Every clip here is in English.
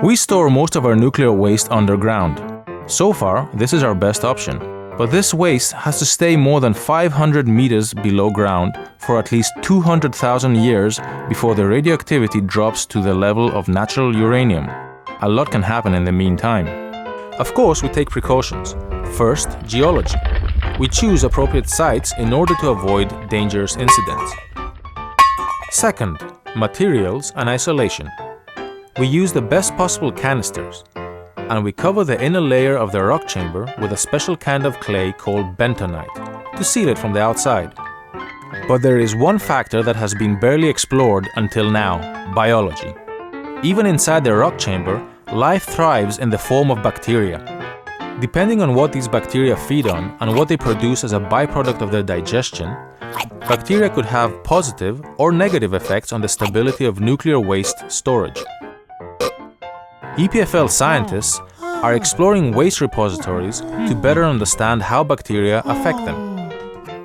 We store most of our nuclear waste underground. So far, this is our best option. But this waste has to stay more than 500 meters below ground for at least 200,000 years before the radioactivity drops to the level of natural uranium. A lot can happen in the meantime. Of course, we take precautions. First, geology. We choose appropriate sites in order to avoid dangerous incidents. Second, materials and isolation. We use the best possible canisters, and we cover the inner layer of the rock chamber with a special kind of clay called bentonite to seal it from the outside. But there is one factor that has been barely explored until now: biology. Even inside the rock chamber, life thrives in the form of bacteria. Depending on what these bacteria feed on and what they produce as a byproduct of their digestion, bacteria could have positive or negative effects on the stability of nuclear waste storage. EPFL scientists are exploring waste repositories to better understand how bacteria affect them.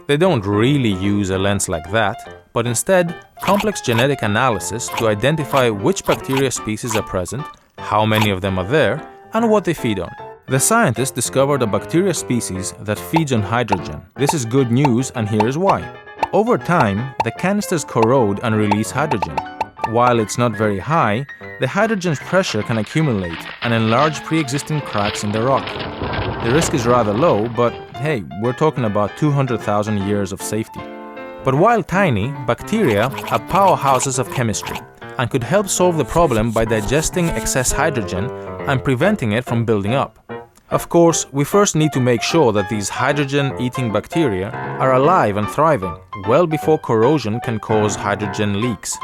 They don't really use a lens like that, but instead complex genetic analysis to identify which bacteria species are present, how many of them are there, and what they feed on. The scientists discovered a bacteria species that feeds on hydrogen. This is good news, and here is why. Over time, the canisters corrode and release hydrogen. While it's not very high, the hydrogen's pressure can accumulate and enlarge pre-existing cracks in the rock. The risk is rather low, but hey, we're talking about 200,000 years of safety. But while tiny, bacteria are powerhouses of chemistry and could help solve the problem by digesting excess hydrogen and preventing it from building up. Of course, we first need to make sure that these hydrogen-eating bacteria are alive and thriving, well before corrosion can cause hydrogen leaks.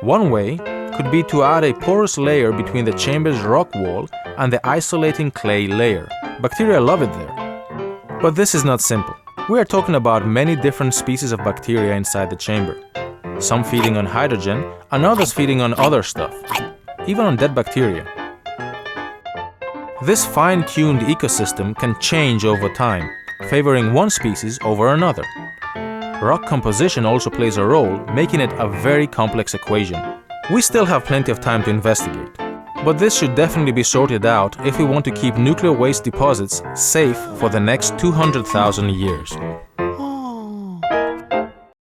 One way could be to add a porous layer between the chamber's rock wall and the isolating clay layer. Bacteria love it there. But this is not simple. We are talking about many different species of bacteria inside the chamber. Some feeding on hydrogen and others feeding on other stuff, even on dead bacteria. This fine-tuned ecosystem can change over time, favoring one species over another. Rock composition also plays a role, making it a very complex equation. We still have plenty of time to investigate, but this should definitely be sorted out if we want to keep nuclear waste deposits safe for the next 200,000 years.